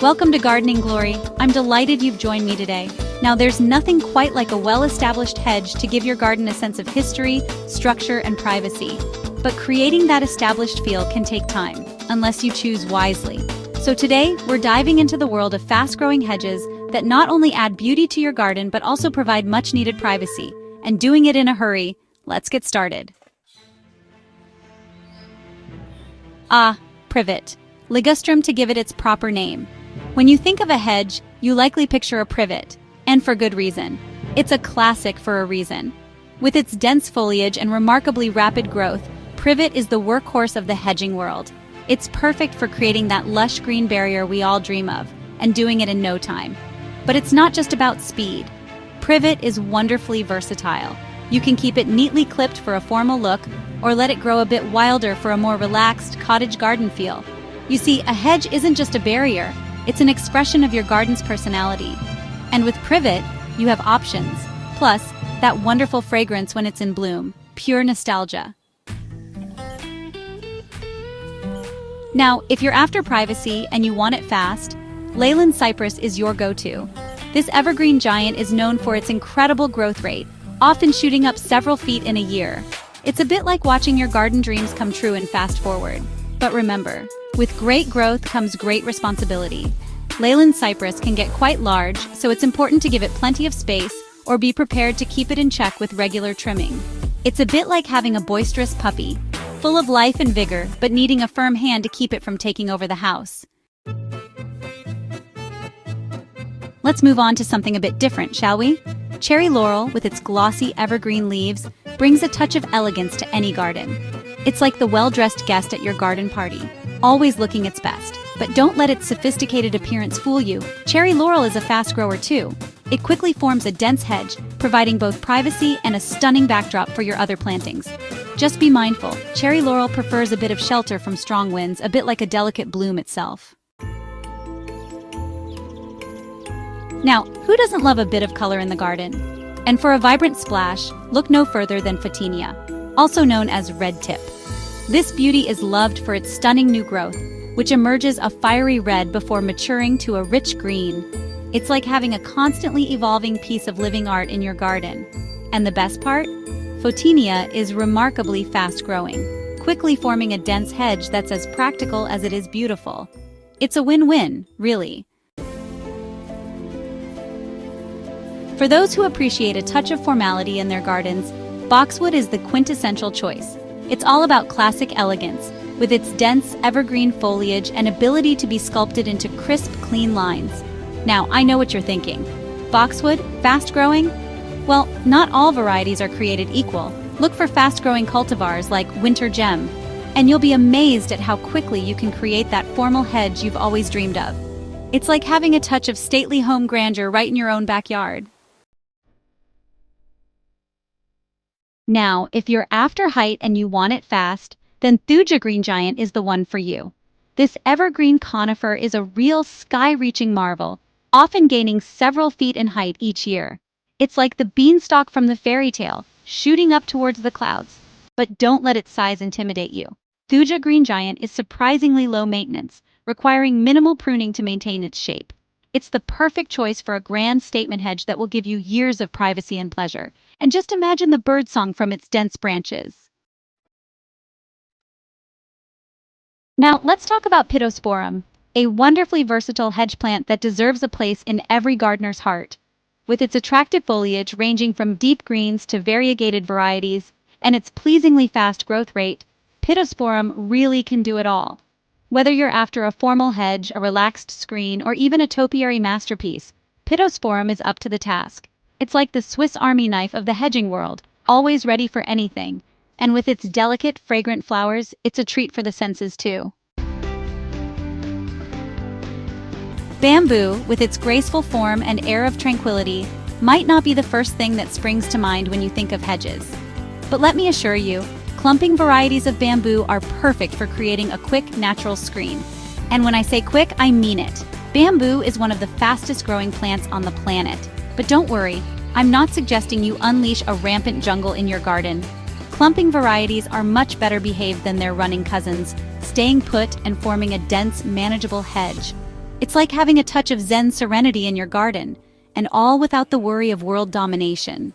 Welcome to Gardening Glory. I'm delighted you've joined me today. Now, there's nothing quite like a well-established hedge to give your garden a sense of history, structure, and privacy. But creating that established feel can take time, unless you choose wisely. So today, we're diving into the world of fast-growing hedges that not only add beauty to your garden but also provide much-needed privacy. And doing it in a hurry. Let's get started. Privet. Ligustrum to give it its proper name. When you think of a hedge, you likely picture a privet, and for good reason. It's a classic for a reason. With its dense foliage and remarkably rapid growth, privet is the workhorse of the hedging world. It's perfect for creating that lush green barrier we all dream of, and doing it in no time. But it's not just about speed. Privet is wonderfully versatile. You can keep it neatly clipped for a formal look, or let it grow a bit wilder for a more relaxed cottage garden feel. You see, a hedge isn't just a barrier, it's an expression of your garden's personality. And with privet, you have options. Plus, that wonderful fragrance when it's in bloom. Pure nostalgia. Now, if you're after privacy and you want it fast, Leyland Cypress is your go-to. This evergreen giant is known for its incredible growth rate, often shooting up several feet in a year. It's a bit like watching your garden dreams come true and fast forward. But remember, with great growth comes great responsibility. Leyland Cypress can get quite large, so it's important to give it plenty of space or be prepared to keep it in check with regular trimming. It's a bit like having a boisterous puppy, full of life and vigor, but needing a firm hand to keep it from taking over the house. Let's move on to something a bit different, shall we? Cherry Laurel, with its glossy evergreen leaves, brings a touch of elegance to any garden. It's like the well-dressed guest at your garden party, always looking its best. But don't let its sophisticated appearance fool you. Cherry Laurel is a fast grower too. It quickly forms a dense hedge, providing both privacy and a stunning backdrop for your other plantings. Just be mindful, Cherry Laurel prefers a bit of shelter from strong winds, a bit like a delicate bloom itself. Now, who doesn't love a bit of color in the garden? And for a vibrant splash, look no further than Photinia, also known as red tip. This beauty is loved for its stunning new growth, which emerges a fiery red before maturing to a rich green. It's like having a constantly evolving piece of living art in your garden. And the best part? Photinia is remarkably fast-growing, quickly forming a dense hedge that's as practical as it is beautiful. It's a win-win, really. For those who appreciate a touch of formality in their gardens, Boxwood is the quintessential choice. It's all about classic elegance, with its dense, evergreen foliage and ability to be sculpted into crisp, clean lines. Now, I know what you're thinking. Boxwood? Fast-growing? Well, not all varieties are created equal. Look for fast-growing cultivars like Winter Gem, and you'll be amazed at how quickly you can create that formal hedge you've always dreamed of. It's like having a touch of stately home grandeur right in your own backyard. Now, if you're after height and you want it fast, then Thuja Green Giant is the one for you. This evergreen conifer is a real sky-reaching marvel, often gaining several feet in height each year. It's like the beanstalk from the fairy tale, shooting up towards the clouds. But don't let its size intimidate you. Thuja Green Giant is surprisingly low maintenance, requiring minimal pruning to maintain its shape. It's the perfect choice for a grand statement hedge that will give you years of privacy and pleasure. And just imagine the birdsong from its dense branches. Now, let's talk about Pittosporum, a wonderfully versatile hedge plant that deserves a place in every gardener's heart. With its attractive foliage ranging from deep greens to variegated varieties, and its pleasingly fast growth rate, Pittosporum really can do it all. Whether you're after a formal hedge, a relaxed screen, or even a topiary masterpiece, Pittosporum is up to the task. It's like the Swiss Army knife of the hedging world, always ready for anything. And with its delicate, fragrant flowers, it's a treat for the senses too. Bamboo, with its graceful form and air of tranquility, might not be the first thing that springs to mind when you think of hedges. But let me assure you, clumping varieties of bamboo are perfect for creating a quick, natural screen. And when I say quick, I mean it. Bamboo is one of the fastest growing plants on the planet. But don't worry, I'm not suggesting you unleash a rampant jungle in your garden. Clumping varieties are much better behaved than their running cousins, staying put and forming a dense, manageable hedge. It's like having a touch of Zen serenity in your garden, and all without the worry of world domination.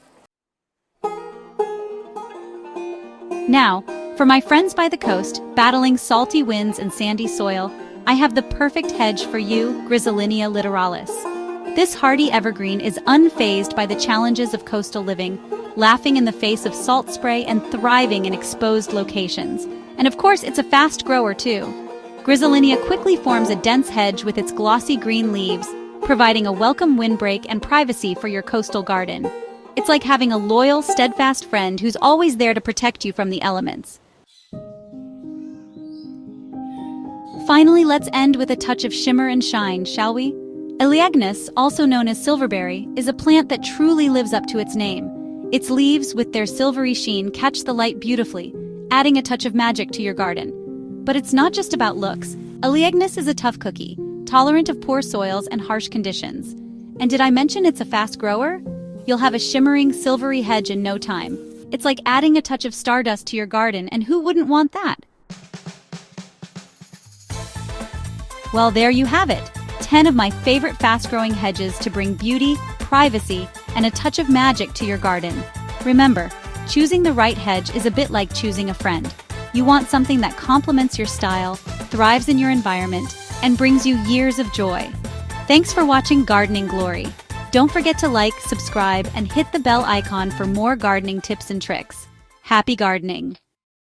Now, for my friends by the coast, battling salty winds and sandy soil, I have the perfect hedge for you, Griselinia littoralis. This hardy evergreen is unfazed by the challenges of coastal living, laughing in the face of salt spray and thriving in exposed locations. And of course, it's a fast grower too. Griselinia quickly forms a dense hedge with its glossy green leaves, providing a welcome windbreak and privacy for your coastal garden. It's like having a loyal, steadfast friend who's always there to protect you from the elements. Finally, let's end with a touch of shimmer and shine, shall we? Elaeagnus, also known as silverberry, is a plant that truly lives up to its name. Its leaves, with their silvery sheen, catch the light beautifully, adding a touch of magic to your garden. But it's not just about looks. Elaeagnus is a tough cookie, tolerant of poor soils and harsh conditions. And did I mention it's a fast grower? You'll have a shimmering, silvery hedge in no time. It's like adding a touch of stardust to your garden, and who wouldn't want that? Well, there you have it. 10 of my favorite fast-growing hedges to bring beauty, privacy, and a touch of magic to your garden. Remember, choosing the right hedge is a bit like choosing a friend. You want something that complements your style, thrives in your environment, and brings you years of joy. Thanks for watching Gardening Glory. Don't forget to like, subscribe, and hit the bell icon for more gardening tips and tricks. Happy gardening!